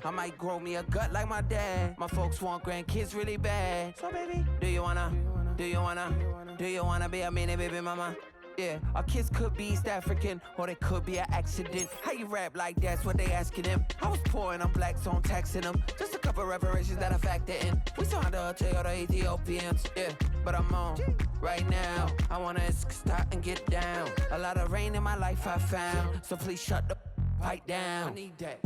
I might grow me a gut like my dad. My folks want grandkids really bad. So baby, do you wanna be a mini baby mama? Yeah, our kids could be East African, or they could be an accident. How you rap like that's what they asking him. I was poor and I'm black, so I'm taxing them. Just a couple reparations that I factor in. We saw the other Ethiopians, yeah, but I'm on right now. I wanna stop and get down. A lot of rain in my life I found, so please shut the pipe down. I need that.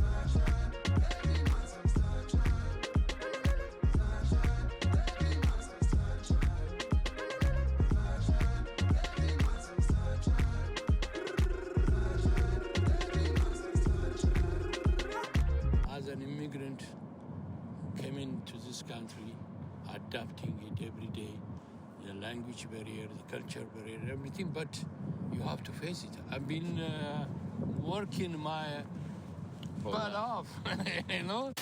As an immigrant, came into this country, adapting it every day, the language barrier, the culture barrier, everything, but you have to face it. I've been working my butt off, you know?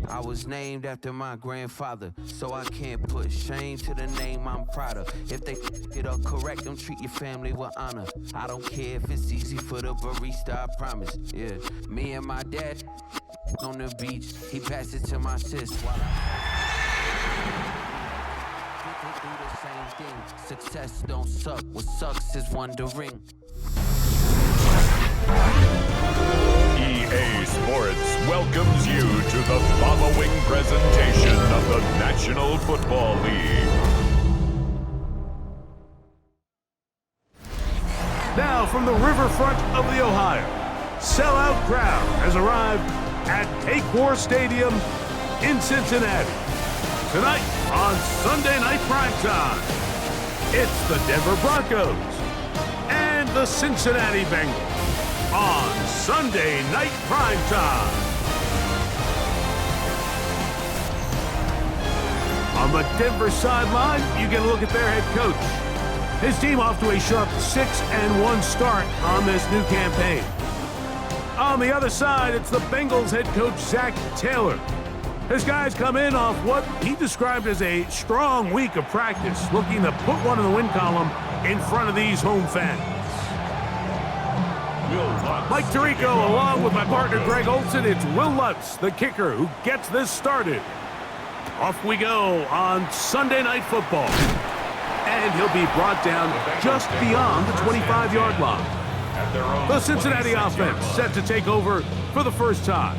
I was named after my grandfather, so I can't put shame to the name I'm proud of. If they it up correct, don't treat your family with honor. I don't care if it's easy for the barista, I promise. Yeah, me and my dad on the beach, he passed it to my sis while I do the same thing. Success don't suck, what sucks is wondering. EA Sports welcomes you to the following presentation of the National Football League. Now from the riverfront of the Ohio, sellout crowd has arrived at Paycor Stadium in Cincinnati. Tonight on Sunday Night Primetime, it's the Denver Broncos and the Cincinnati Bengals on Sunday Night Primetime. On the Denver sideline, you get a look at their head coach. His team off to a sharp 6-1 start on this new campaign. On the other side, it's the Bengals head coach, Zach Taylor. His guys come in off what he described as a strong week of practice, looking to put one in the win column in front of these home fans. Mike Tirico, along with my partner Greg Olson, it's Will Lutz, the kicker, who gets this started. Off we go on Sunday Night Football. And he'll be brought down just beyond the 25-yard line. The Cincinnati offense set to take over for the first time.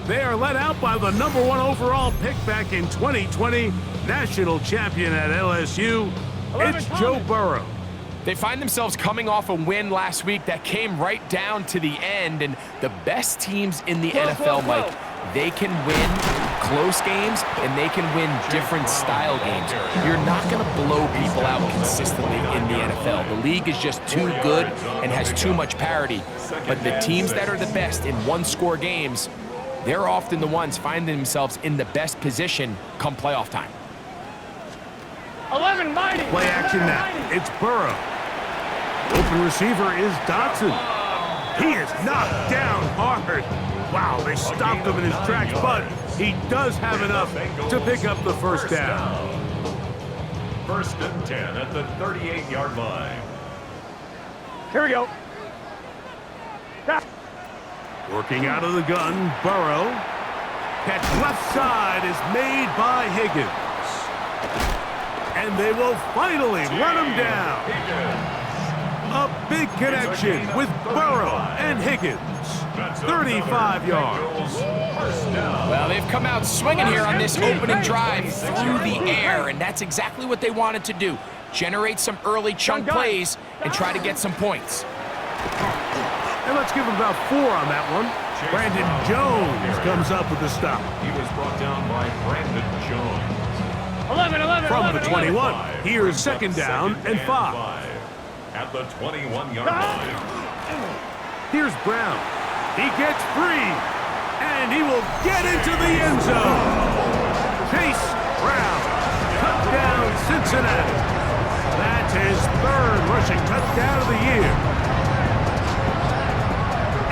They are led out by the number 1 overall pick back in 2020, national champion at LSU. It's Joe Burrow. They find themselves coming off a win last week that came right down to the end, and the best teams in the NFL, Mike, they can win close games and they can win different style games. You're not going to blow people out consistently in the NFL. The league is just too good and has too much parity. But the teams that are the best in one-score games, they're often the ones finding themselves in the best position come playoff time. 11 mighty. Play action now. It's Burrow. Open receiver is Dotson. He is knocked down hard. Wow, they stopped him in his tracks, but he does have enough to pick up the first down. 1st and 10 at the 38-yard line. Here we go. Working out of the gun, Burrow. Catch left side is made by Higgins. And they will finally run him down. A big connection with Burrow and Higgins. 35 yards. Well, they've come out swinging here on this opening drive through the air, and that's exactly what they wanted to do. Generate some early chunk plays and try to get some points. And let's give him about 4 on that one. Brandon Jones comes up with the stop. He was brought down by Brandon Jones. 11. From the 21, here's 2nd down and 5. At the 21-yard line. Here's Brown. He gets free, and he will get into the end zone. Chase Brown, touchdown Cincinnati. That's his 3rd rushing touchdown of the year.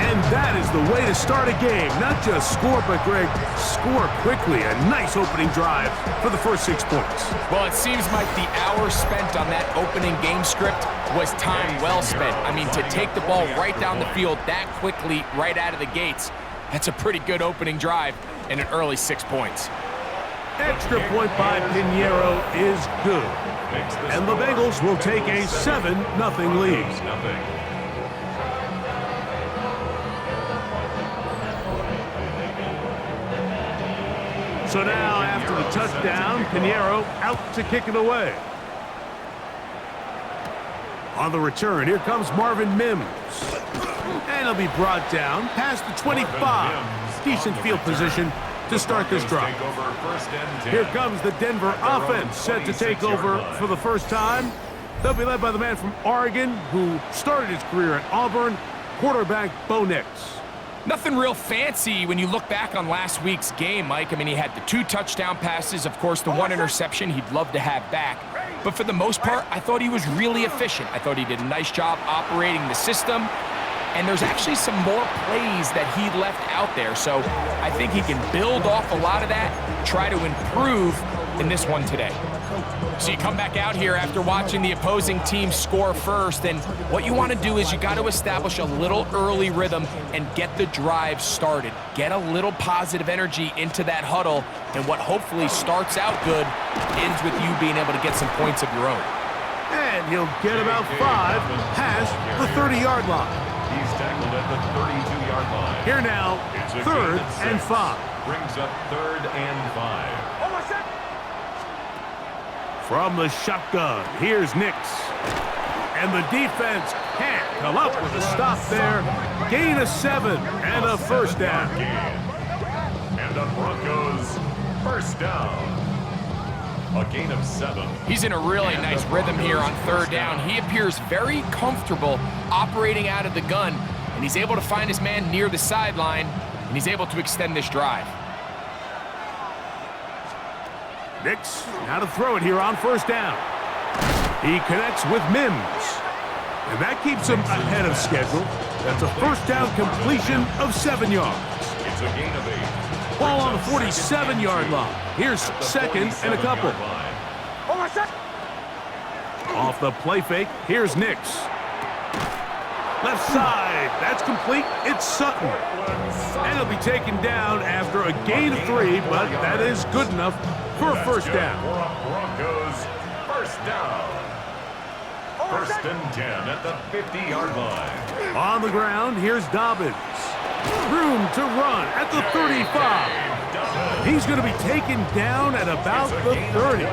And that is the way to start a game. Not just score, but, Greg, score quickly. A nice opening drive for the first 6 points. Well, it seems like the hour spent on that opening game script was time well spent. I mean, to take the ball right down the field that quickly right out of the gates, that's a pretty good opening drive and an early 6 points. Extra point by Pinheiro is good. And the Bengals will take a 7-0 lead. So now, after the touchdown, Pinheiro out to kick it away. On the return, here comes Marvin Mims. And he'll be brought down past the 25. Decent field position to start this drive. Here comes the Denver offense, set to take over for the first time. They'll be led by the man from Oregon who started his career at Auburn, quarterback Bo Nix. Nothing real fancy when you look back on last week's game, Mike. I mean, he had the 2 touchdown passes, of course, the 1 interception he'd love to have back. But for the most part, I thought he was really efficient. I thought he did a nice job operating the system. And there's actually some more plays that he left out there. So I think he can build off a lot of that, try to improve in this one today. So you come back out here after watching the opposing team score first, and what you want to do is you got to establish a little early rhythm and get the drive started. Get a little positive energy into that huddle, and what hopefully starts out good ends with you being able to get some points of your own. And he'll get about 5 past the 30-yard line. He's tackled at the 32-yard line. Here now, 3rd and 5. Brings up 3rd and 5. From the shotgun, here's Nix. And the defense can't come up with a stop there. Gain of 7 and a first down. And the Broncos first down. A gain of 7. He's in a really nice rhythm here on 3rd down. He appears very comfortable operating out of the gun, and he's able to find his man near the sideline, and he's able to extend this drive. Nix, now to throw it here on 1st down. He connects with Mims. And that keeps him ahead of schedule. That's a 1st down completion of 7 yards. It's a gain of 8. Ball on the 47-yard line. Here's 2nd and a couple. Off the play fake, here's Nix. Left side, that's complete. It's Sutton. And he'll be taken down after a gain of 3, but that is good enough for a 1st down. Broncos first down. 1st and 10 at the 50-yard line. On the ground, here's Dobbins. Room to run at the 35. He's going to be taken down at about the 30.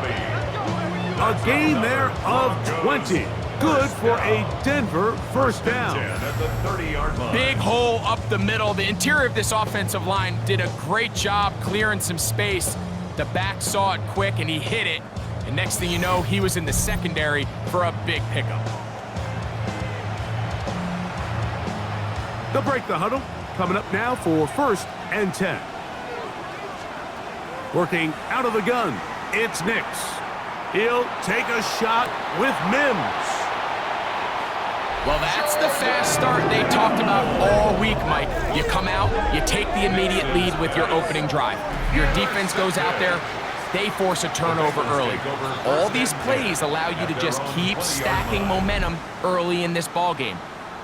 A gain there of 20. Good for a Denver 1st down. At the 30-yard line. Big hole up the middle. The interior of this offensive line did a great job clearing some space. The back saw it quick, and he hit it. And next thing you know, he was in the secondary for a big pickup. They'll break the huddle. Coming up now for 1st and 10. Working out of the gun, it's Nix. He'll take a shot with Mims. Well, that's the fast start they talked about all week, Mike. You come out, you take the immediate lead with your opening drive. Your defense goes out there, they force a turnover early. All these plays allow you to just keep stacking momentum early in this ball game.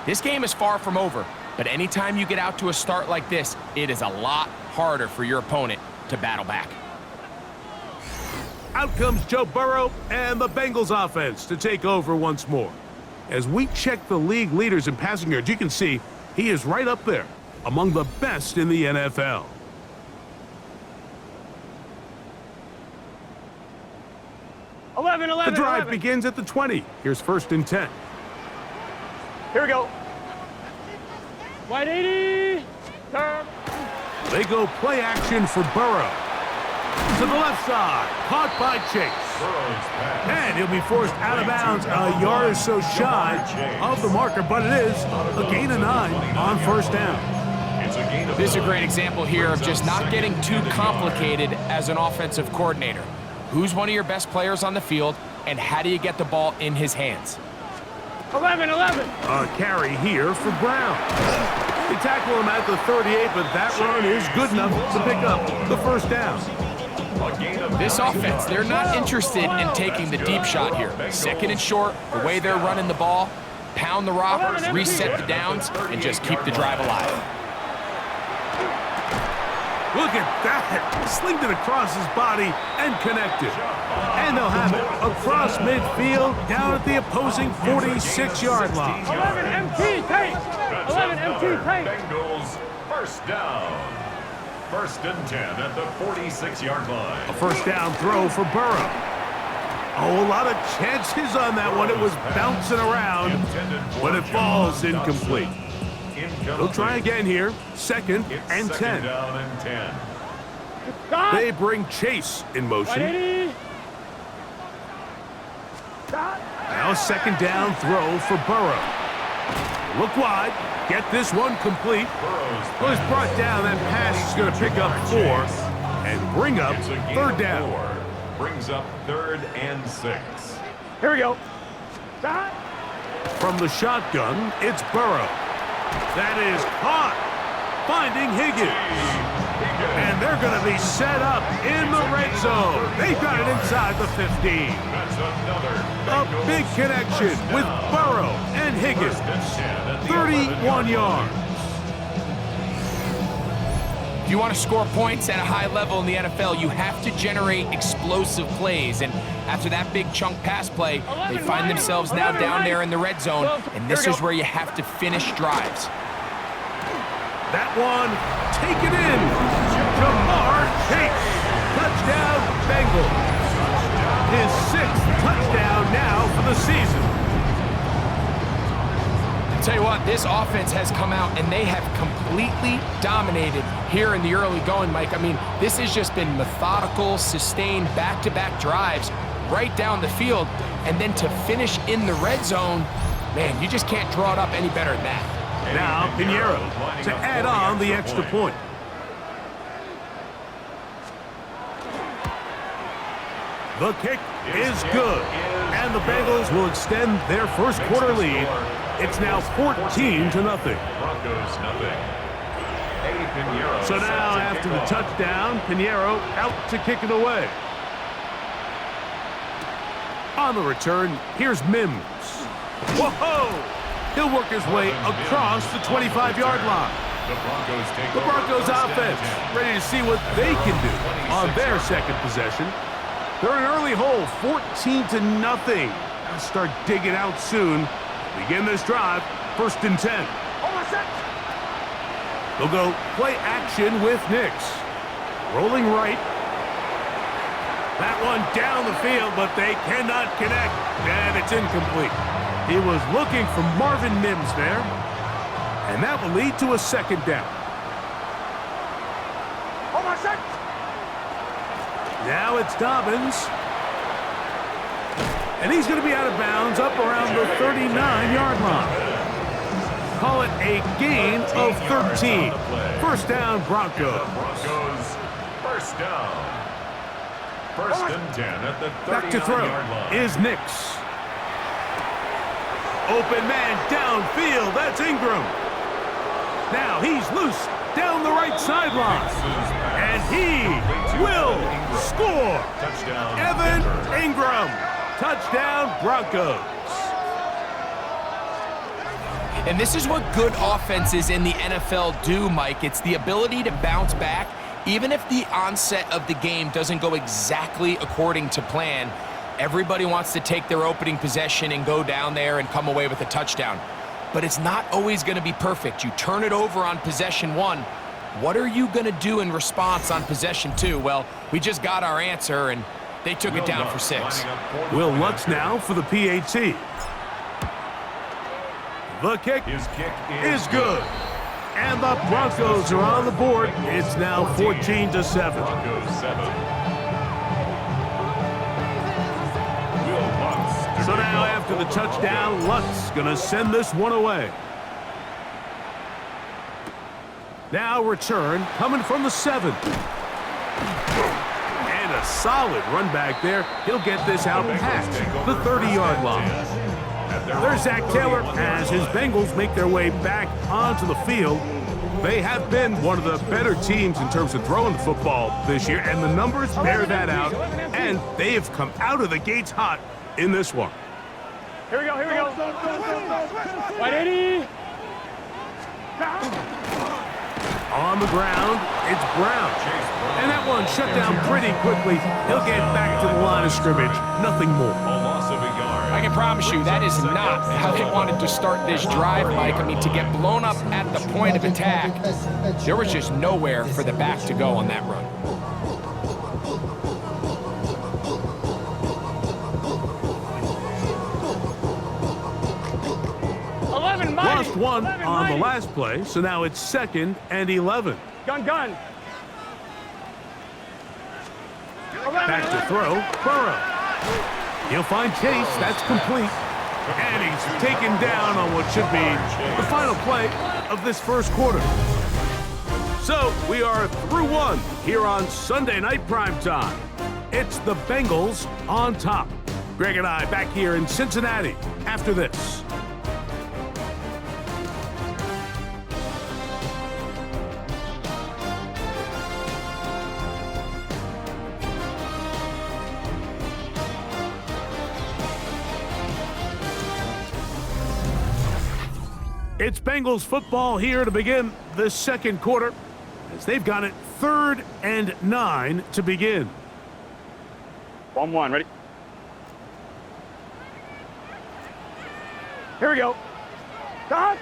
This game is far from over, but anytime you get out to a start like this, it is a lot harder for your opponent to battle back. Out comes Joe Burrow and the Bengals offense to take over once more. As we check the league leaders in passing yards, you can see he is right up there among the best in the NFL. The drive begins at the 20. Here's 1st and 10. Here we go. Wide 80. Turn. They go play action for Burrow. To the left side, caught by Chase. And he'll be forced out of bounds a yard or so shy of the marker, but it is a gain of 9 on 1st down. This is a great example here of just not getting too complicated as an offensive coordinator. Who's one of your best players on the field, and how do you get the ball in his hands? 11. A carry here for Brown. They tackle him at the 38, but that run is good enough to pick up the first down. This offense, they're not interested in taking the deep shot here. Second and short, the way they're running the ball, pound the rock, reset the downs, and just keep the drive alive. Look at that. Slinged it across his body and connected. And they'll have it across midfield down at the opposing 46-yard line. 11 MT tape. 11 MT tape. Bengals first down. First and 10 at the 46-yard line. A first down throw for Burrow. Oh, a lot of chances on that one. It was bouncing around, but it falls incomplete. They'll try again here. Second and 10. Down and 10. They bring Chase in motion. Now a second down throw for Burrow. Look wide. Get this one complete. Was brought down. That pass is going to pick up 4 and bring up third down. Brings up 3rd and 6. Here we go. From the shotgun, it's Burrow. That is caught. Finding Higgins. And they're going to be set up in the red zone. They got it inside the 15. That's another A big connection with Burrow and Higgins. 31 yards. If you want to score points at a high level in the NFL, you have to generate explosive plays. And after that big chunk pass play, they find themselves now down there in the red zone. And this is where you have to finish drives. That one taken in. Jamar Chase. Touchdown, Bengals. His 6th touchdown now for the season. I'll tell you what, this offense has come out and they have completely dominated here in the early going, Mike. I mean, this has just been methodical, sustained, back-to-back drives right down the field. And then to finish in the red zone, man, you just can't draw it up any better than that. Now Pinheiro to add on the extra point. The kick is good. And the Bengals will extend their first quarter lead. It's now 14-0. Broncos nothing. So now after the touchdown, Pinheiro out to kick it away. On the return, here's Mims. Whoa! He'll work his way across the 25-yard line. The Broncos offense ready to see what they can do on their second possession. They're an early hole, 14-0. They'll start digging out soon. Begin this drive, first and 10. They'll go play action with Nix. Rolling right. That one down the field, but they cannot connect, and it's incomplete. He was looking for Marvin Mims there, and that will lead to a second down. Now it's Dobbins, and he's going to be out of bounds up around the 39-yard line. Call it a gain of 13. First down, Broncos. First down. First and 10 at the 39-yard line. Back to throw is Nix. Open man downfield. That's Ingram. Now he's loose down the right sideline. And he will score. Touchdown. Evan Ingram. Touchdown, Broncos. And this is what good offenses in the NFL do, Mike. It's the ability to bounce back, even if the onset of the game doesn't go exactly according to plan. Everybody wants to take their opening possession and go down there and come away with a touchdown. But it's not always going to be perfect. You turn it over on possession 1. What are you going to do in response on possession 2? Well, we just got our answer, and they took it down for 6. Will Lutz now for the PAT. The kick is good. And the Broncos are on the board. It's now 14-7. Broncos 7. So now after the touchdown, Lutz going to send this one away. Now return coming from the 7. And a solid run back there. He'll get this out past the 30-yard line. There's Zach Taylor as his Bengals make their way back onto the field. They have been one of the better teams in terms of throwing the football this year, and the numbers bear that out, and they have come out of the gates hot in this one. Here we go. Right, 80. On the ground, it's Brown. And that one shut down pretty quickly. He'll get back to the line of scrimmage. Nothing more. I can promise you that is not how they wanted to start this drive, Mike. I mean, to get blown up at the point of attack, there was just nowhere for the back to go on that run. Lost one on the last play, so now it's 2nd and 11. Gun. Back to throw, Burrow. He'll find Chase, that's complete. And he's taken down on what should be the final play of this first quarter. So we are through one here on Sunday Night Primetime. It's the Bengals on top. Greg and I back here in Cincinnati after this. It's Bengals football here to begin the second quarter, as they've got it 3rd and 9 to begin. 1-1, ready? Here we go. Stop.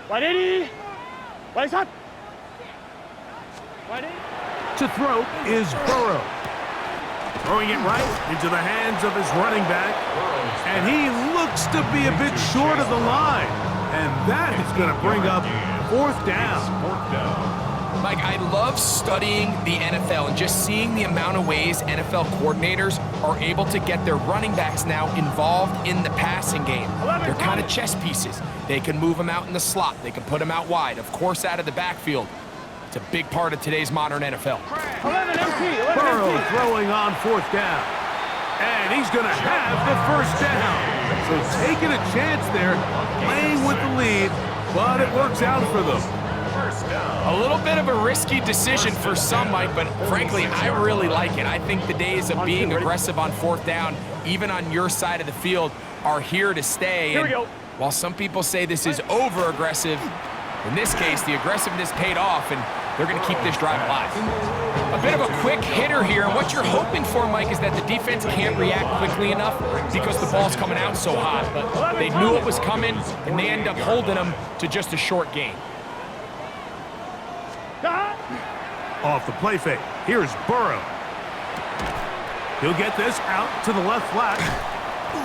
Right 80. Right shot. Right 80. To throw is Burrow. Throwing it right into the hands of his running back. And he looks to be a bit short of the line. And that is going to bring up 4th down. Mike, I love studying the NFL and just seeing the amount of ways NFL coordinators are able to get their running backs now involved in the passing game. They're kind of chess pieces. They can move them out in the slot. They can put them out wide, of course, out of the backfield. It's a big part of today's modern NFL. 11 MT. Burrow throwing on 4th down. And he's going to have the 1st down. So taking a chance there, playing with the lead, but it works out for them. A little bit of a risky decision for some, Mike, but frankly, I really like it. I think the days of being aggressive on 4th down, even on your side of the field, are here to stay. Here we go. While some people say this is over-aggressive, in this case, the aggressiveness paid off, and they're going to keep this drive alive. A bit of a quick hitter here, and what you're hoping for, Mike, is that the defense can't react quickly enough because the ball's coming out so hot. But they knew it was coming, and they end up holding them to just a short gain. Off the play fake, here's Burrow. He'll get this out to the left flat.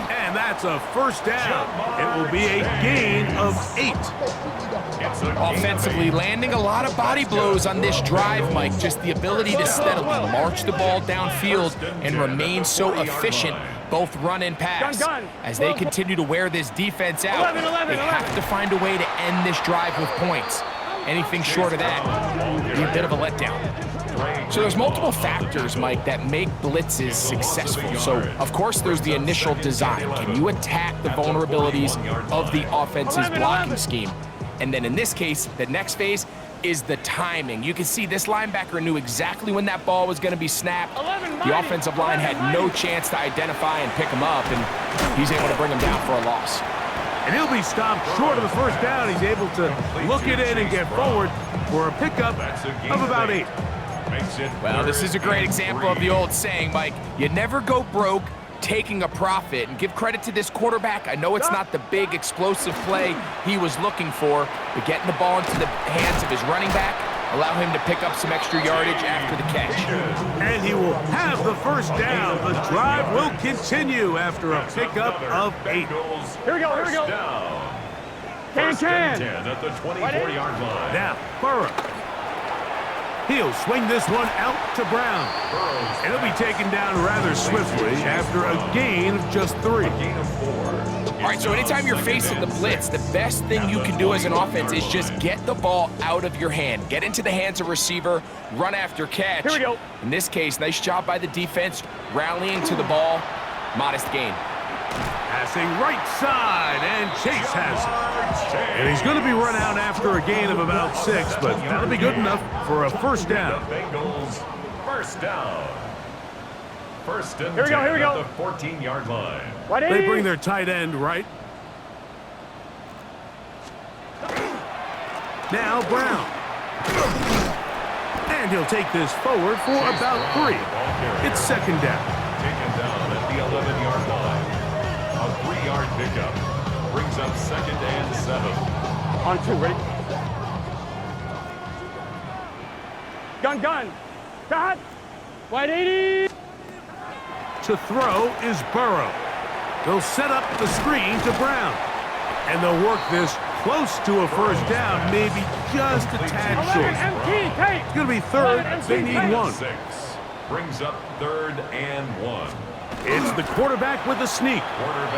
And that's a 1st down. It will be a gain of 8. Offensively, landing a lot of body blows on this drive, Mike. Just the ability to steadily march the ball downfield and remain so efficient, both run and pass. As they continue to wear this defense out, they have to find a way to end this drive with points. Anything short of that would be a bit of a letdown. So there's multiple factors, Mike, that make blitzes successful. So, of course, there's the initial design. Can you attack the vulnerabilities of the offense's blocking scheme? And then in this case, the next phase is the timing. You can see this linebacker knew exactly when that ball was going to be snapped. The offensive line had no chance to identify and pick him up, and he's able to bring him down for a loss. And he'll be stopped short of the 1st down. He's able to look it in and get forward for a pickup of about 8. Well, this is a great example of the old saying, Mike. You never go broke taking a profit. And give credit to this quarterback. I know it's not the big explosive play he was looking for, but getting the ball into the hands of his running back, allow him to pick up some extra yardage after the catch. And he will have the 1st down. The drive will continue after a pickup of 8. Here we go. Can. At the 24-yard line. Now, Burrow. He'll swing this one out to Brown. And he'll be taken down rather swiftly after a gain of just 3. All right, so anytime you're facing the blitz, the best thing you can do as an offense is just get the ball out of your hand. Get into the hands of receiver, run after catch. Here we go. In this case, nice job by the defense, rallying to the ball. Modest gain. Passing right side, and Chase has it. And he's going to be run out after a gain of about 6, but that'll be good enough for a first down. Bengals first down. First and Here we 10 go. at the 14-yard line. They bring their tight end right. Now Brown. And he'll take this forward for about 3. It's second down. Taken down at the 11-yard line. A 3-yard pickup brings up second and 7. On 2, ready? Gun. Cut. Wide 80. To throw is Burrow. They'll set up the screen to Brown. And they'll work this close to a first down, maybe just a tad short. It's going to be third. They need 1. 6 brings up third and 1. It's the quarterback with the sneak.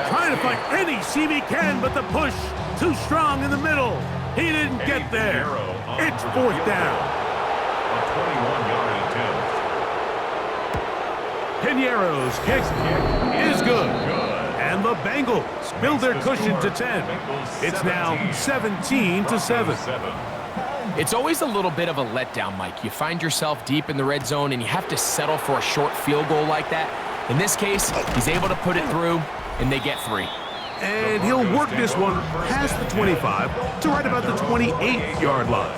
Trying to find any seam he can, but the push too strong in the middle. He didn't get there. It's fourth down. A 21-yard attempt. Piñeiro's kick is good. And the Bengals build their cushion to 10. It's now 17-7. It's always a little bit of a letdown, Mike. You find yourself deep in the red zone, and you have to settle for a short field goal like that. In this case, he's able to put it through, and they get 3. And he'll work this one past the 25 to right about the 28-yard line.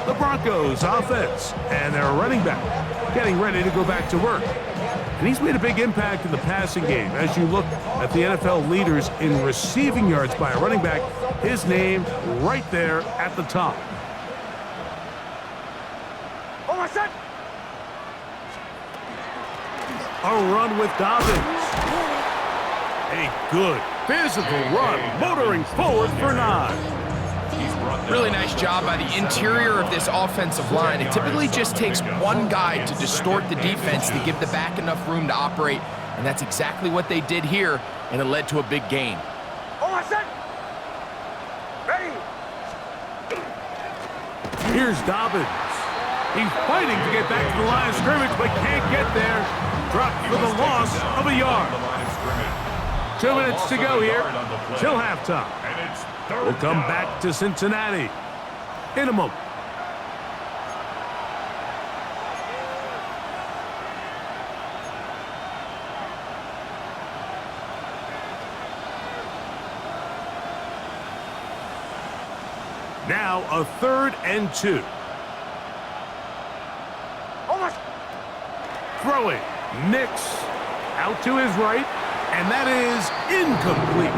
The Broncos offense and their running back getting ready to go back to work. And he's made a big impact in the passing game. As you look at the NFL leaders in receiving yards by a running back, his name right there at the top. A run with Dobbins. A good physical run, motoring forward for 9. Really nice job by the interior of this offensive line. It typically just takes one guy to distort the defense to give the back enough room to operate, and that's exactly what they did here, and it led to a big gain. Here's Dobbins. He's fighting to get back to the line of scrimmage, but can't get there. Dropped for the loss of a yard. 2 minutes to go here till halftime. We'll come back to Cincinnati in a moment. Now a 3rd and 2. Throwing. Nix out to his right, and that is incomplete.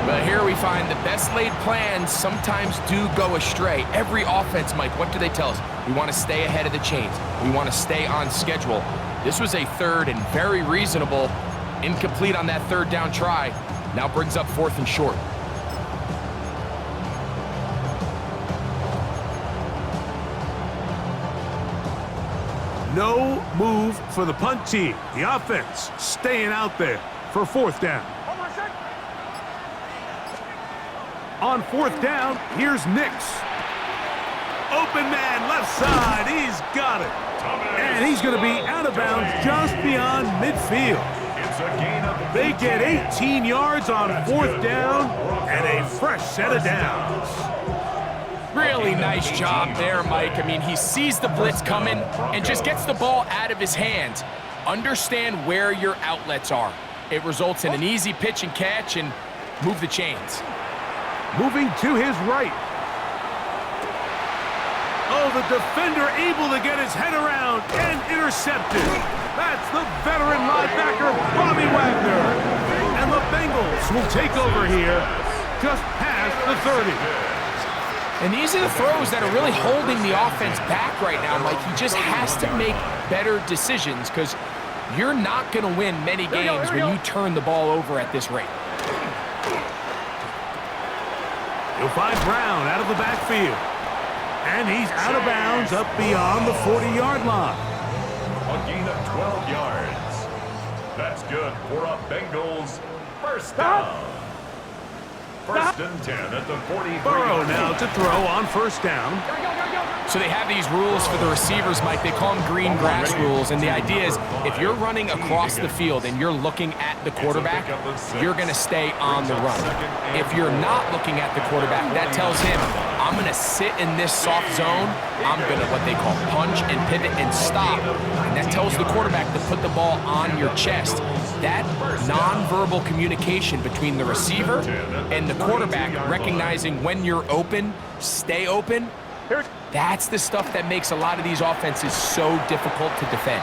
But here we find the best laid plans sometimes do go astray. Every offense, Mike, what do they tell us? We want to stay ahead of the chains. We want to stay on schedule. This was a 3rd and very reasonable. Incomplete on that 3rd down try. Now brings up 4th and short. No move for the punt team. The offense staying out there for 4th down. On 4th down, here's Nix. Open man, left side. He's got it. And he's going to be out of bounds just beyond midfield. They get 18 yards on 4th down and a fresh set of downs. Really nice job there, Mike. I mean, he sees the blitz coming and just gets the ball out of his hands. Understand where your outlets are. It results in an easy pitch and catch and move the chains. Moving to his right. Oh, the defender able to get his head around and intercepted. That's the veteran linebacker, Bobby Wagner. And the Bengals will take over here just past the 30. And these are the throws that are really holding the offense back right now, Mike. He just has to make better decisions because you're not going to win many games when you turn the ball over at this rate. You'll find Brown out of the backfield. And he's out of bounds up beyond the 40-yard line. A gain of 12 yards. That's good for a Bengals first down. First and 10 at the 43. Burrow now to throw on first down. So they have these rules for the receivers, Mike. They call them green grass rules. And the idea is if you're running across the field and you're looking at the quarterback, you're going to stay on the run. If you're not looking at the quarterback, that tells him, I'm going to sit in this soft zone. I'm going to what they call punch and pivot and stop. And that tells the quarterback to put the ball on your chest. That nonverbal communication between the receiver and the quarterback, recognizing when you're open, stay open, that's the stuff that makes a lot of these offenses so difficult to defend.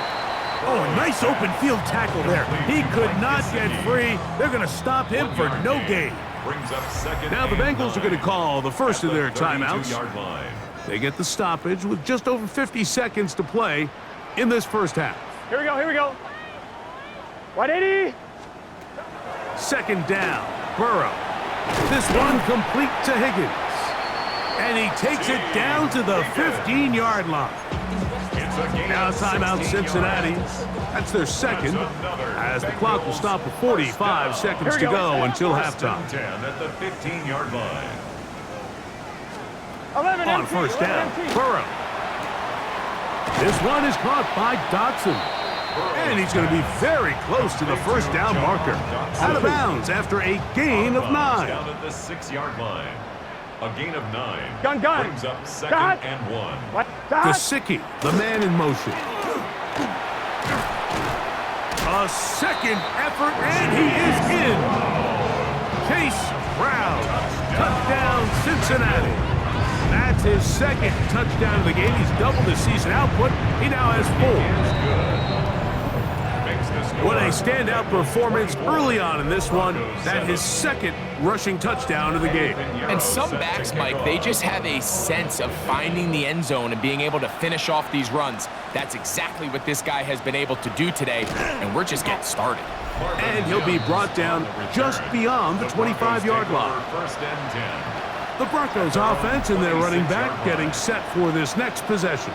Oh, a nice open field tackle there. He could not get free. They're going to stop him for no gain. Now the Bengals are going to call the first of their timeouts. They get the stoppage with just over 50 seconds to play in this first half. Here we go, here we go. 180. Second down, Burrow. This one complete to Higgins. And he takes it down to the 15-yard line. Now timeout Cincinnati. That's their second, as the clock will stop with 45 seconds to go until halftime. 10 at the 15-yard line. 11 On first down, Burrow. This one is caught by Dotson. And he's going to be very close to the first down marker. Out of bounds after a gain of 9. Down at the 6-yard line. A gain of 9. Gun. Brings up second and 1. What? Gesicki, the man in motion. A second effort, and he is in. Chase Brown, touchdown Cincinnati. That's his second touchdown of the game. He's doubled his season output. He now has 4. What a standout performance early on in this one. That his second rushing touchdown of the game. And some backs, Mike, they just have a sense of finding the end zone and being able to finish off these runs. That's exactly what this guy has been able to do today, and we're just getting started. And he'll be brought down just beyond the 25-yard line. First and 10. The Broncos offense and their running back getting set for this next possession.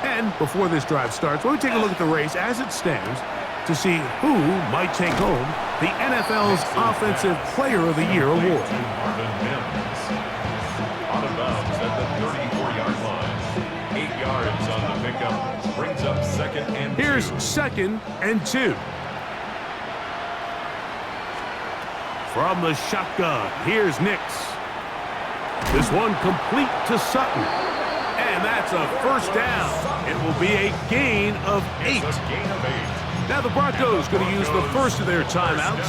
And before this drive starts, we'll take a look at the race as it stands to see who might take home the NFL's Offensive Player of the Year award. Out of bounds at the 34-yard line. 8 yards on the pickup. Brings up second and 2. Here's second and 2. From the shotgun, here's Nix. This one complete to Sutton. And that's a first down. It will be a gain of 8. Now the Broncos going to use the first of their timeouts.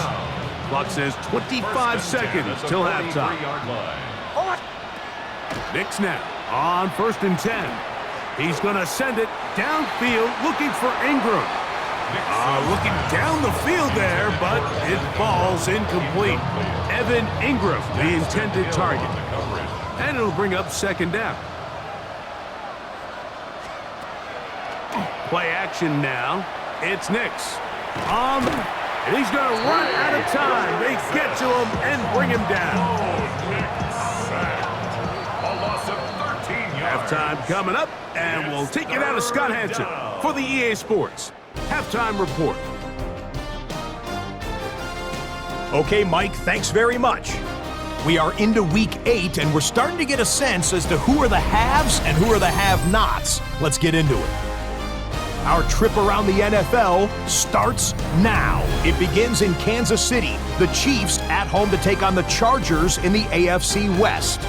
Clock says 25 seconds till halftime. Nix now on first and 10. He's going to send it downfield looking for Ingram. Looking down the field there, but it falls incomplete. Evan Ingram, the intended target. And it'll bring up second down. Play action now. It's Nix. And he's going to run out of time. They get to him and bring him down. A loss of 13 yards. Halftime coming up, and we'll take it out of Scott Hansen for the EA Sports Halftime Report. Okay, Mike, thanks very much. We are into week 8, and we're starting to get a sense as to who are the haves and who are the have-nots. Let's get into it. Our trip around the NFL starts now. It begins in Kansas City. The Chiefs at home to take on the Chargers in the AFC West.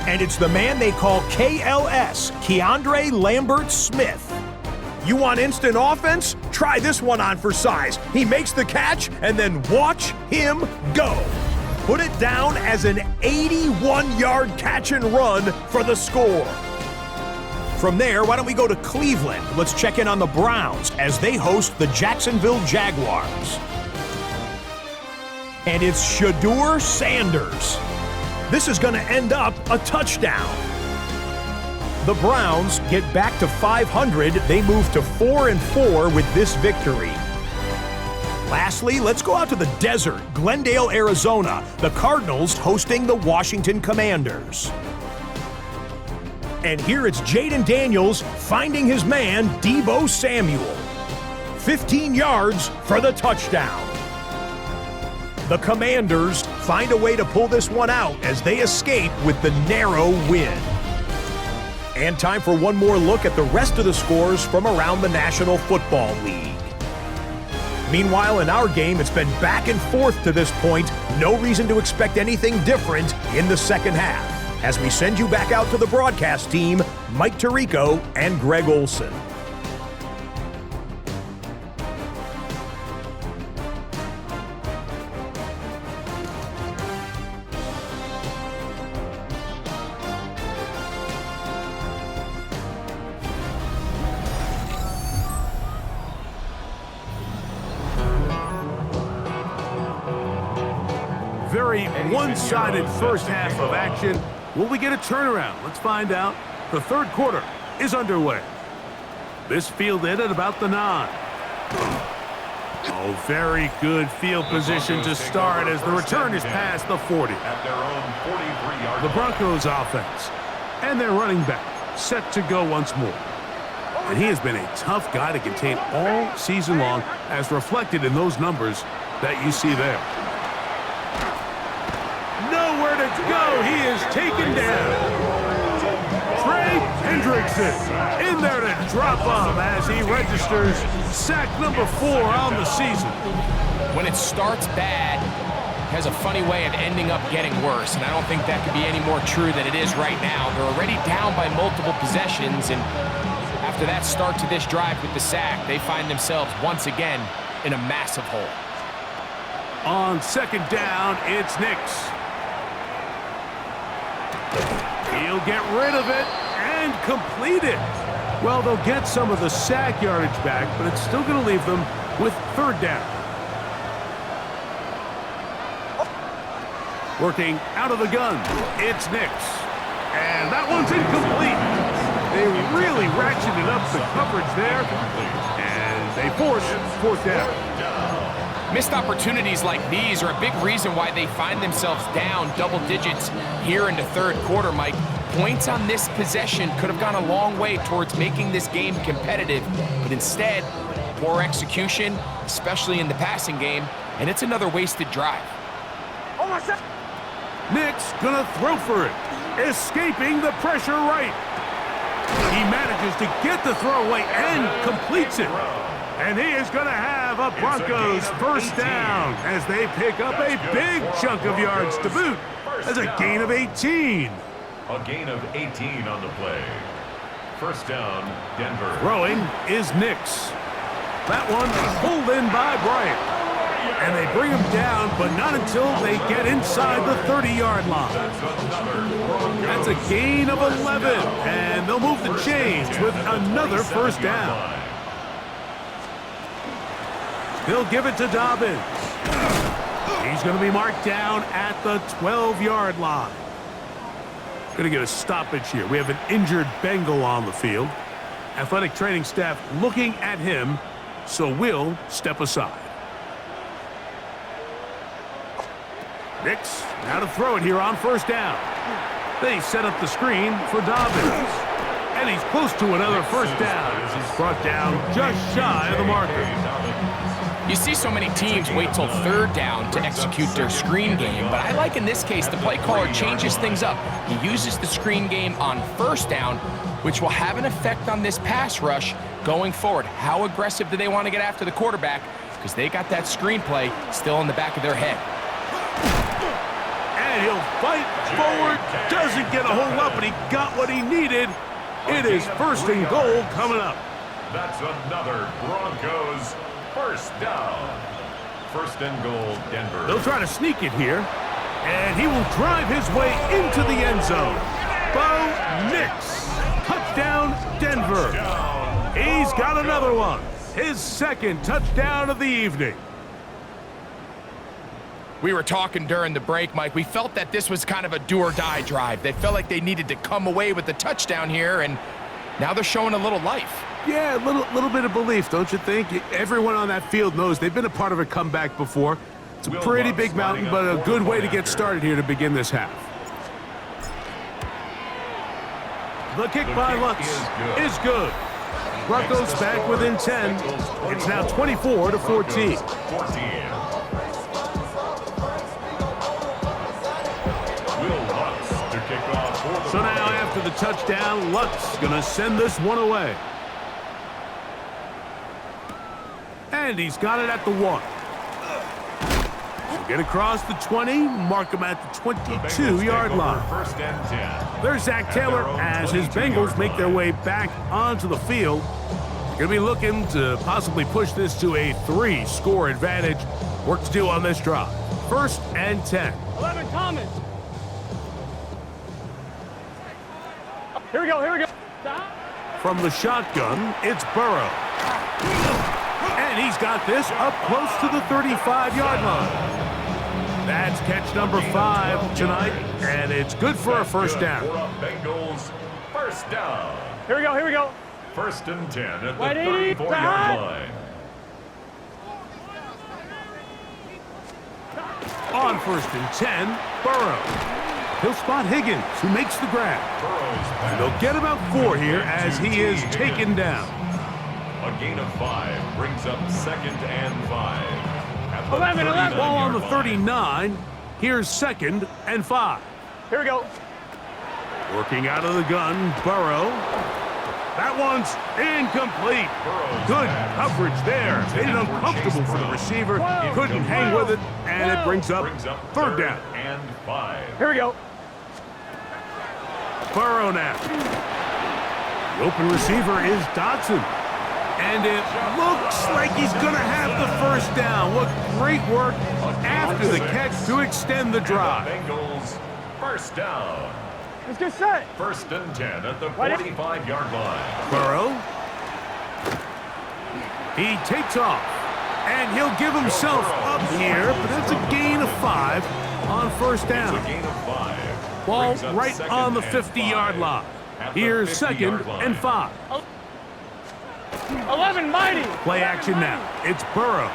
And it's the man they call KLS, Keandre Lambert-Smith. You want instant offense? Try this one on for size. He makes the catch, and then watch him go. Put it down as an 81-yard catch and run for the score. From there, why don't we go to Cleveland? Let's check in on the Browns as they host the Jacksonville Jaguars. And it's Shedeur Sanders. This is going to end up a touchdown. The Browns get back to 500. They move to 4-4 with this victory. Lastly, let's go out to the desert, Glendale, Arizona. The Cardinals hosting the Washington Commanders. And here it's Jaden Daniels finding his man, Deebo Samuel. 15 yards for the touchdown. The Commanders find a way to pull this one out as they escape with the narrow win. And time for one more look at the rest of the scores from around the National Football League. Meanwhile, in our game, it's been back and forth to this point. No reason to expect anything different in the second half. As we send you back out to the broadcast team, Mike Tirico and Greg Olson. Very one-sided first half of action. Will we get a turnaround? Let's find out. The third quarter is underway. This fielded at about the 9. Oh, very good field position to start as the return is past the 40. At their own 43-yard The Broncos offense and their running back set to go once more. And he has been a tough guy to contain all season long, as reflected in those numbers that you see there. Nowhere to go. He is taken down. Trey Hendrickson in there to drop him as he registers sack number 4 on the season. When it starts bad, has a funny way of ending up getting worse, and I don't think that could be any more true than it is right now. They're already down by multiple possessions, and after that start to this drive with the sack, they find themselves once again in a massive hole. On second down, it's Nix. He'll get rid of it and complete it. Well, they'll get some of the sack yardage back, but it's still going to leave them with third down. Working out of the gun, it's Nix. And that one's incomplete. They really ratcheted up the coverage there, and they force fourth down. Missed opportunities like these are a big reason why they find themselves down double digits here in the third quarter, Mike. Points on this possession could have gone a long way towards making this game competitive, but instead, poor execution, especially in the passing game, and it's another wasted drive. Nix gonna throw for it, escaping the pressure right. He manages to get the throw away and completes it. And he is going to have a Broncos first down as they pick up a big chunk of yards to boot as a gain of 18. A gain of 18 on the play. First down, Denver. Throwing is Nix. That one pulled in by Bryant. And they bring him down, but not until they get inside the 30-yard line. That's a gain of 11, and they'll move the chains with another first down. They'll give it to Dobbins. He's going to be marked down at the 12-yard line. Going to get a stoppage here. We have an injured Bengal on the field. Athletic training staff looking at him, so we'll step aside. Nix now to throw it here on first down. They set up the screen for Dobbins. And he's close to another first down as he's brought down just shy of the marker. You see so many teams wait till third down to execute their screen game, but I like in this case the play caller changes things up. He uses the screen game on first down, which will have an effect on this pass rush going forward. How aggressive do they want to get after the quarterback? Because they got that screen play still in the back of their head. And he'll fight forward, doesn't get a hold up, but he got what he needed. It is first and goal coming up. That's another Broncos first down. First and goal, Denver. They'll try to sneak it here, and he will drive his way into the end zone. Bo Nix, touchdown Denver. He's got another one. His second touchdown of the evening. We were talking during the break, Mike. We felt that this was kind of a do-or-die drive. They felt like they needed to come away with the touchdown here, and now they're showing a little life. Yeah, a little bit of belief, don't you think? Everyone on that field knows they've been a part of a comeback before. It's a pretty big mountain, but a good way to get started here to begin this half. The kick by Lutz is good. Broncos back within 10. It's now 24-14. So now after the touchdown, Lutz going to send this one away. And he's got it at the 1. Get across the 20, mark him at the 22-yard line. First and 10. There's Zach Taylor as his Bengals make their way back onto the field. Going to be looking to possibly push this to a 3-score advantage. Work to do on this drive. First and 10. 11, Thomas. Here we go, here we go. Stop. From the shotgun, it's Burrow. And he's got this up close to the 35-yard line. That's catch number 5 tonight, and it's good for a first down. Bengals first down. Here we go, here we go. First and 10 at the Wide 80, 34-yard line. On first and 10, Burrow. He'll spot Higgins, who makes the grab. And they'll get about 4 here as he is taken down. A gain of 5 brings up second and 5. 11. Ball on the 39. Here's second and 5. Here we go. Working out of the gun, Burrow. That one's incomplete. Good coverage there. Made it uncomfortable for the receiver. He couldn't hang with it, and it brings up third down. And 5. Here we go. Burrow now. The open receiver is Dodson. And it looks like he's going to have the first down. What great work after the catch to extend the drive. Bengals first down. Let's get set. First and 10 at the 45-yard line. Burrow. He takes off. And he'll give himself up here, but it's a gain of 5 on first down. It's a gain of 5. Ball right on the 50-yard line. Here's second and 5. 11, mighty. Play action now. It's Burrow.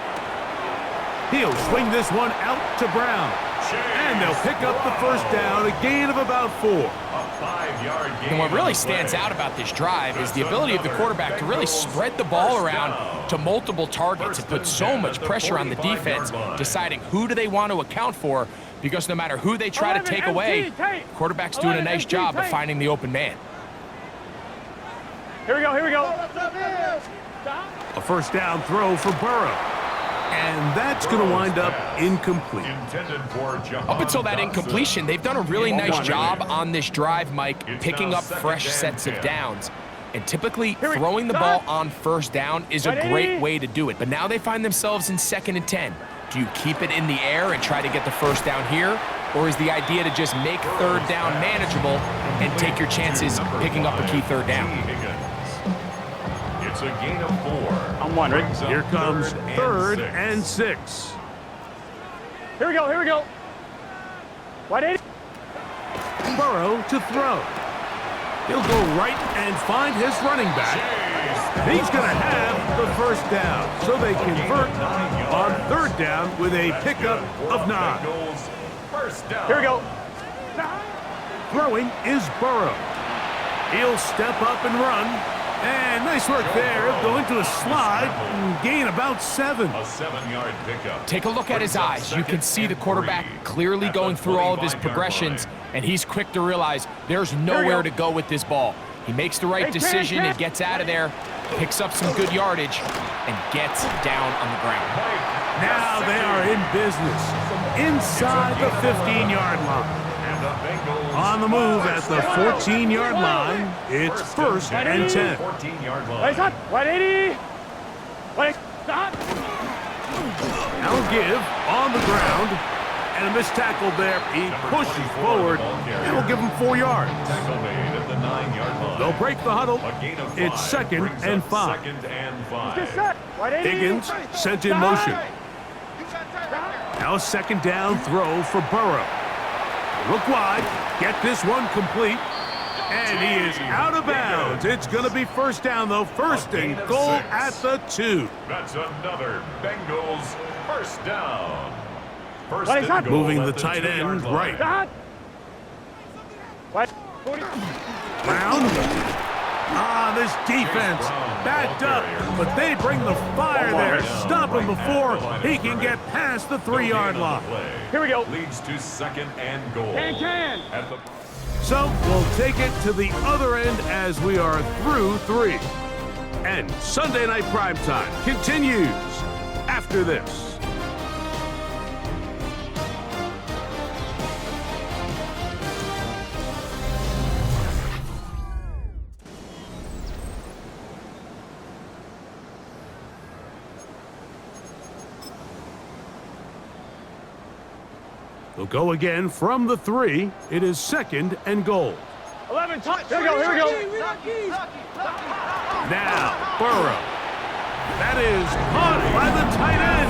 He'll swing this one out to Brown. And they'll pick up the first down, a gain of about 4. A 5-yard gain. And what really stands out about this drive is the ability of the quarterback to really spread the ball around to multiple targets and put so much pressure on the defense, deciding who do they want to account for, because no matter who they try to take away, quarterback's doing a nice job of finding the open man. Here we go, here we go. A first down throw for Burrow. And that's going to wind up incomplete. Up until that incompletion, they've done a really nice job on this drive, Mike, picking up fresh sets of downs. And typically, throwing the ball on first down is a great way to do it. But now they find themselves in second and 10. Do you keep it in the air and try to get the first down here? Or is the idea to just make third down manageable and take your chances picking up a key third down? It's a gain of 4. I'm wondering. Here comes third and 6. Here we go, here we go. Wide 80. Burrow to throw. He'll go right and find his running back. He's going to have the first down. So they convert on third down with a pickup of 9. First down. Here we go. Throwing is Burrow. He'll step up and run. And nice work there. He'll go into a slide and gain about 7. A 7-yard pickup. Take a look at his eyes. You can see the quarterback clearly going through all of his progressions, and he's quick to realize there's nowhere to go with this ball. He makes the right decision and gets out of there, picks up some good yardage, and gets down on the ground. Now they are in business inside the 15-yard line. On the move at the 14-yard line, it's first and 10. 14-yard line. Wait, stop. 180. Wait, stop. Now give on the ground, and a missed tackle there. He pushes forward, and will give him 4 yards. Tackle made at the 9-yard line. They'll break the huddle. A gain of 5 It's second brings and up 5. Second and 5. Get set. 180. Higgins sent in motion. Now a second down throw for Burrow. Look wide, get this one complete, and he is out of bounds. It's going to be first down, though. First and goal at the 2. That's another Bengals first down. First What is that? and goal Moving at the tight two-yard end line. right. Stop. What? 40. Brown. This defense backed up, but they bring the fire there. Stop him before he can get past the 3-yard line. Here we go. Leads to second and goal. Can. At the So we'll take it to the other end as we are through 3. And Sunday Night Primetime continues after this. They'll go again from the 3. It is 2nd and goal. 11, touch. Here we go. Now, Burrow. That is caught by the tight end,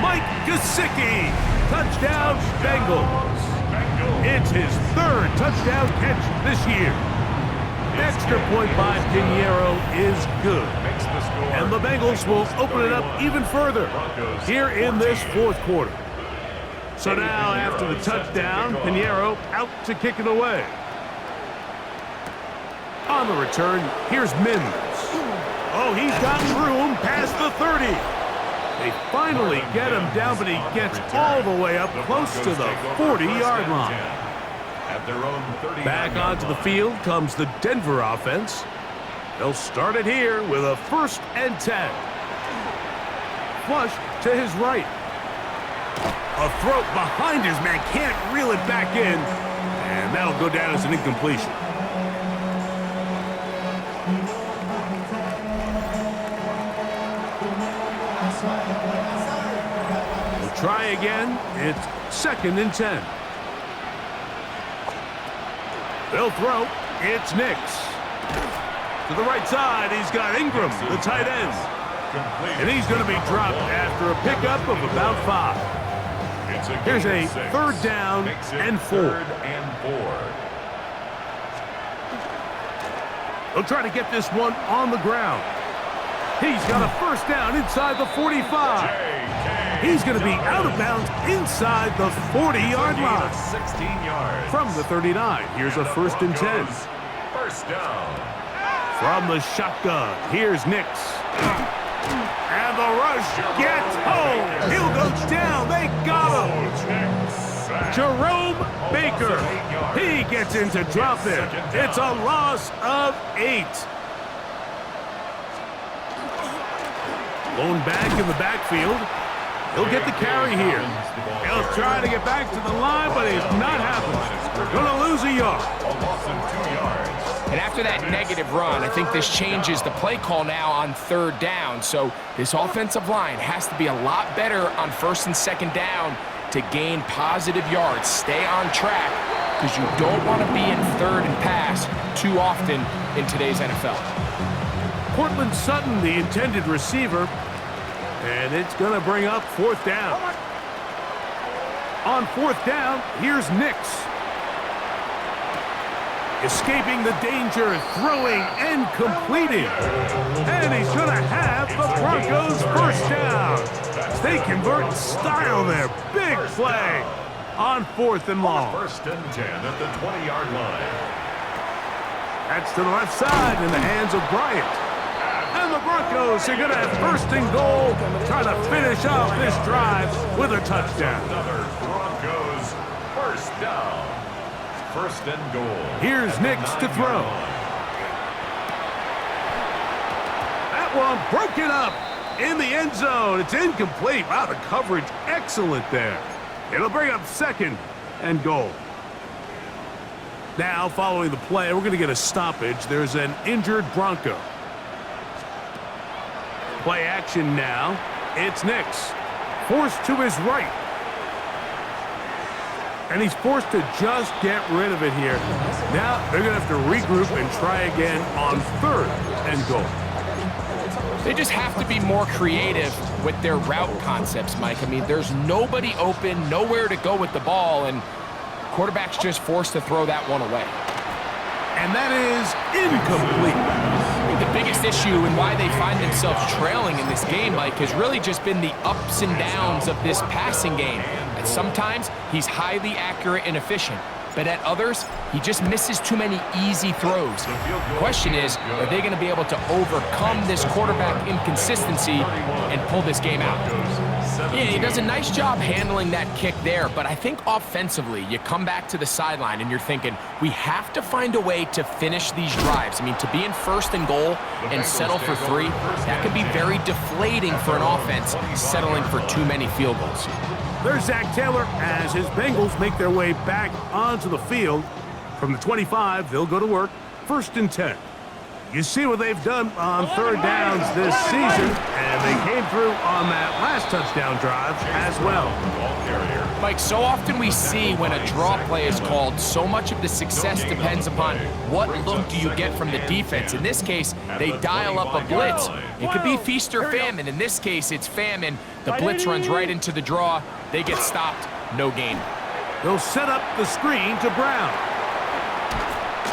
Mike Gesicki. Touchdown, Bengals. It's his 3rd touchdown catch this year. Extra point by Pinheiro is good. And the Bengals will open it up even further here in this 4th quarter. So now, after the touchdown, Pinheiro out to kick it away. On the return, here's Mims. Oh, he's got room past the 30. They finally get him down, but he gets all the way up close to the 40-yard line. Back onto the field comes the Denver offense. They'll start it here with a 1st and 10. Flush to his right. A throw behind his man, can't reel it back in, and that'll go down as an incompletion. We'll try again. It's 2nd and 10. They'll throw. It's Nix. To the right side, he's got Ingram, the tight end. And he's going to be dropped after a pickup of about 5. Here's a 3rd down and 4. They'll try to get this one on the ground. He's got a 1st down inside the 45. He's going to be out of bounds inside the 40-yard line. 16 yards. From the 39, here's a 1st and 10. 1st down. From the shotgun, here's Nix. And the rush gets home. He'll go down. They got him. Jerome Baker. He gets in to drop it. It's a loss of 8. Lone back in the backfield. He'll get the carry here. He'll try to get back to the line, but it's not happening. Going to lose a yard. A loss of 2 yards. And after that negative run, I think this changes the play call now on 3rd down. So this offensive line has to be a lot better on 1st and 2nd down to gain positive yards. Stay on track because you don't want to be in 3rd and pass too often in today's NFL. Cortland Sutton, the intended receiver, and it's going to bring up 4th down. On 4th down, here's Nix. Escaping the danger, throwing and completing. And he's going to have the Broncos 1st down. They convert in style there. Big play on 4th and long. 1st and 10 at the 20-yard line. That's to the left side in the hands of Bryant. And the Broncos are going to have 1st and goal, trying to finish off this drive with a touchdown. Another Broncos 1st down. 1st and goal. Here's Nix to throw. That one broken up in the end zone. It's incomplete. Wow, the coverage excellent there. It'll bring up 2nd and goal. Now, following the play, we're going to get a stoppage. There's an injured Bronco. Play action now. It's Nix. Forced to his right. And he's forced to just get rid of it here. Now they're going to have to regroup and try again on 3rd and goal. They just have to be more creative with their route concepts, Mike. I mean, there's nobody open, nowhere to go with the ball, and quarterback's just forced to throw that one away. And that is incomplete. The biggest issue and why they find themselves trailing in this game, Mike, has really just been the ups and downs of this passing game. And sometimes he's highly accurate and efficient, but at others, he just misses too many easy throws. The question is, are they going to be able to overcome this quarterback inconsistency and pull this game out? Yeah, he does a nice job handling that kick there, but I think offensively, you come back to the sideline and you're thinking, we have to find a way to finish these drives. I mean, to be in 1st and goal and settle for 3, that could be very deflating for an offense settling for too many field goals. There's Zach Taylor as his Bengals make their way back onto the field. From the 25, they'll go to work. 1st and 10. You see what they've done on 3rd downs this season, and they came through on that last touchdown drive as well. Mike, so often we see when a draw play is called, so much of the success depends upon what look do you get from the defense. In this case, they dial up a blitz. It could be feast or famine. In this case, it's famine. The blitz runs right into the draw. They get stopped. No gain. They'll set up the screen to Brown.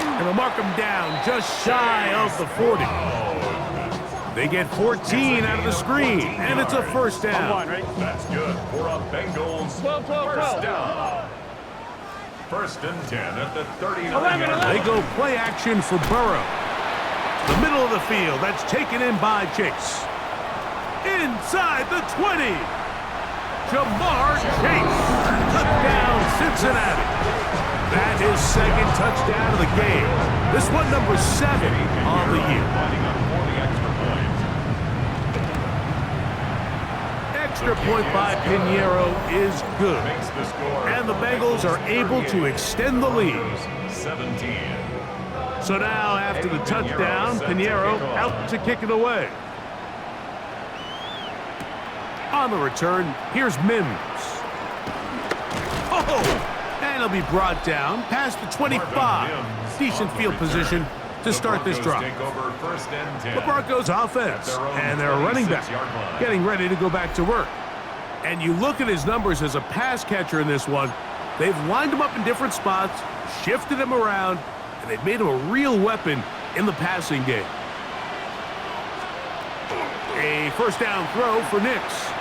And they'll mark him down just shy of the 40. They get 14 out of the screen, and it's a 1st down. That's good for a Bengals 1st down. 1st and 10 at the 39. They go play action for Burrow. The middle of the field, that's taken in by Chase. Inside the 20. Jamar Chase. Touchdown, Cincinnati. That is 2nd touchdown of the game. This one number 7 on the year. Extra point by Pinheiro is good. And the Bengals are able to extend the lead. 17. So now after the touchdown, Pinheiro out to kick it away. On the return, here's Mims. Oh! And he'll be brought down past the 25. Decent field position to start this drive. The Broncos offense and their running back getting ready to go back to work. And you look at his numbers as a pass catcher in this one. They've lined him up in different spots, shifted him around, and they've made him a real weapon in the passing game. A 1st down throw for Nix.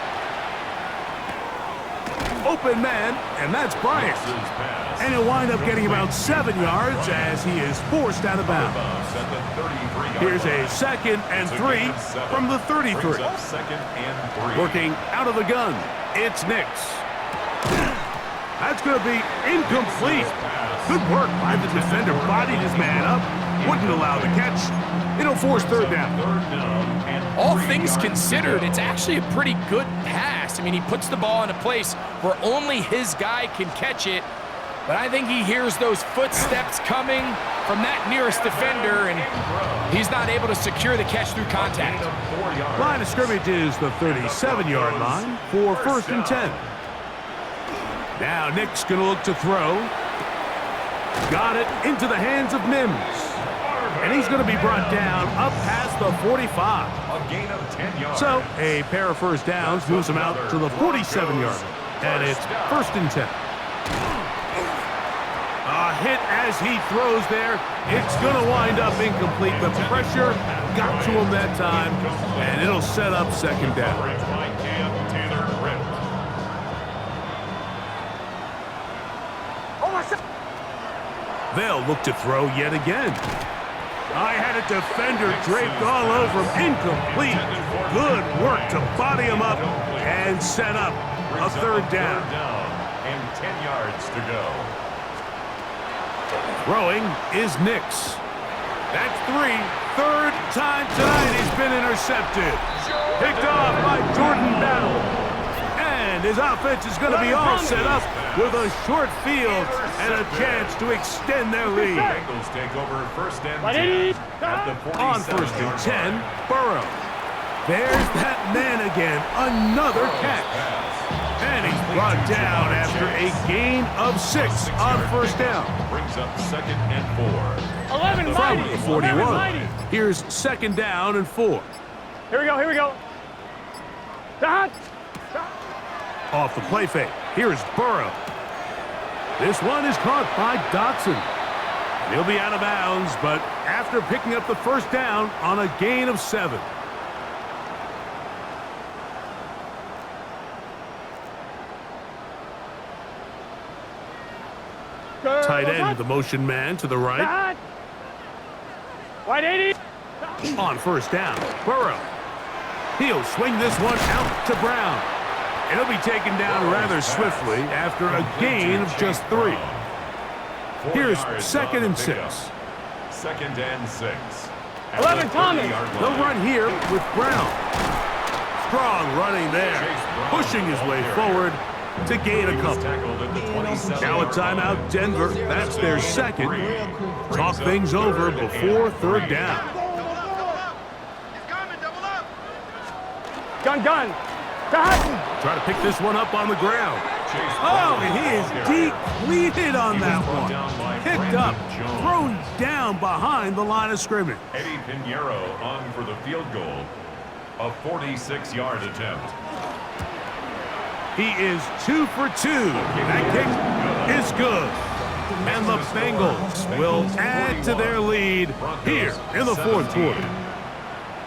Open man, and that's Bryant. And he'll wind up getting about 7 yards as he is forced out of bounds. Here's a 2nd and 3 from the 33. Working out of the gun, it's Nix. That's going to be incomplete. Good work by the defender. Bodied his man up, wouldn't allow the catch. It'll force 3rd down. All things considered, it's actually a pretty good pass. I mean, he puts the ball in a place where only his guy can catch it. But I think he hears those footsteps coming from that nearest defender, and he's not able to secure the catch through contact. Line of scrimmage is the 37-yard line for 1st and 10. Now Nick's going to look to throw. Got it into the hands of Mims. And he's going to be brought down up past the 45. A gain of 10 yards. So a pair of 1st downs moves him out to the 47-yard. And it's 1st and 10. A hit as he throws there. It's going to wind up incomplete. The pressure got to him that time, and it'll set up 2nd down. They'll look to throw yet again. I had a defender draped all over him. Incomplete. Good work to body him up and set up a 3rd down. And 10 yards to go. Throwing is Nix. That's 3. 3rd time tonight he's been intercepted. Picked off by Jordan Battle. And his offense is going to be all set up with a short field and a chance to extend their lead. Bengals take over 1st and 10 at the 47. On 1st and 10, Burrow. There's that man again. Another catch. And he's brought down after a gain of 6 on 1st down. Brings up 2nd and 4. 11 From mighty. the 41. 11 mighty. Here's 2nd down and 4. Here we go, here we go. Dot. Off the play fake. Here's Burrow. This one is caught by Dotson. He'll be out of bounds, but after picking up the 1st down on a gain of 7. Tight end, the motion man to the right. Dot. Wide 80. On 1st down, Burrow. He'll swing this one out to Brown. And he'll be taken down rather swiftly after a gain of just 3. Here's 2nd and 6. 2nd and 6. 11, Thomas. They'll run here with Brown. Strong running there, pushing his way forward to gain a couple. Now a timeout, Denver. That's their 2nd. Talk things over before 3rd down. Gun. Try to pick this one up on the ground. Oh, and he is depleted on that one. Picked up, thrown down behind the line of scrimmage. Eddie Pinheiro on for the field goal. A 46-yard attempt. He is 2 for 2. That kick is good. And the Bengals will add to their lead here in the 4th quarter.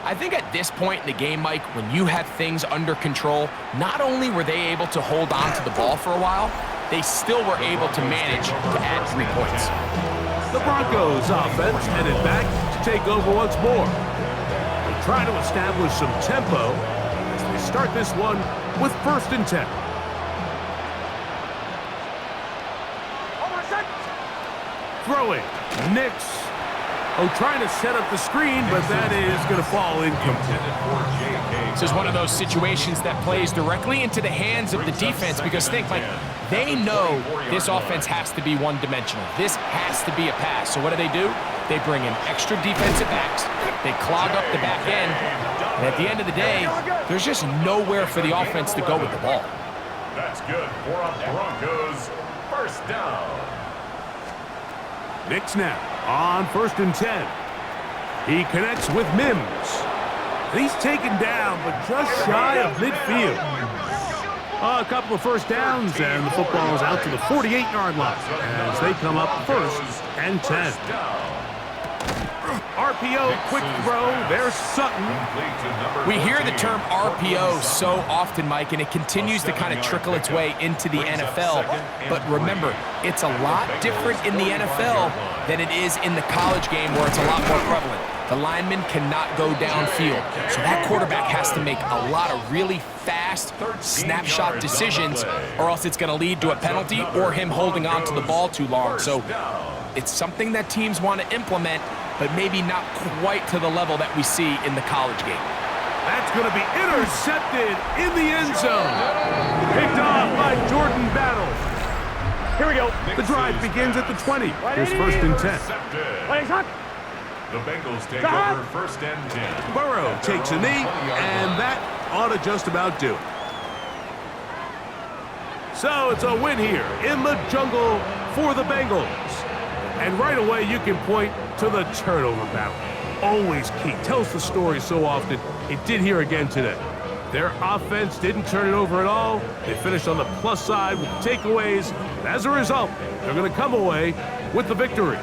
I think at this point in the game, Mike, when you have things under control, not only were they able to hold on to the ball for a while, they still were able to manage to add 3 points. The Broncos offense headed back to take over once more. They try to establish some tempo as they start this one with 1st and 10. Throwing, Nix. Oh, trying to set up the screen, but that is going to fall incomplete. This is one of those situations that plays directly into the hands of the defense because think, Mike, they know this offense has to be one-dimensional. This has to be a pass. So what do? They bring in extra defensive backs. They clog up the back end. And at the end of the day, there's just nowhere for the offense to go with the ball. That's good for a Broncos 1st down. Nix now on 1st and 10. He connects with Mims. And he's taken down, but just shy of midfield. A couple of 1st downs, and the football is out to the 48-yard line as they come up 1st and 10. RPO, quick throw. There's Sutton. We hear the term RPO so often, Mike, and it continues to kind of trickle its way into the NFL. But remember, it's a lot different in the NFL than it is in the college game where it's a lot more prevalent. The lineman cannot go downfield, so that quarterback has to make a lot of really fast snapshot decisions, or else it's going to lead to a penalty or him holding on to the ball too long. So it's something that teams want to implement, but maybe not quite to the level that we see in the college game. That's going to be intercepted in the end zone. Picked off by Jordan Battle. Here we go. The drive begins at the 20. Here's 1st and 10. The Bengals take over 1st and 10. Burrow takes a knee, and that ought to just about do it. So it's a win here in the jungle for the Bengals. And right away, you can point to the turnover battle. Always key. Tells the story so often. It did here again today. Their offense didn't turn it over at all. They finished on the plus side with takeaways. And as a result, they're going to come away with the victory.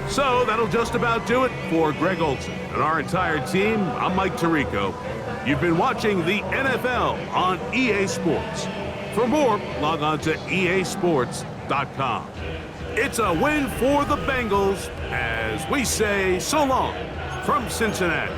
So that'll just about do it for Greg Olson and our entire team. I'm Mike Tirico. You've been watching the NFL on EA Sports. For more, log on to easports.com. It's a win for the Bengals as we say so long from Cincinnati.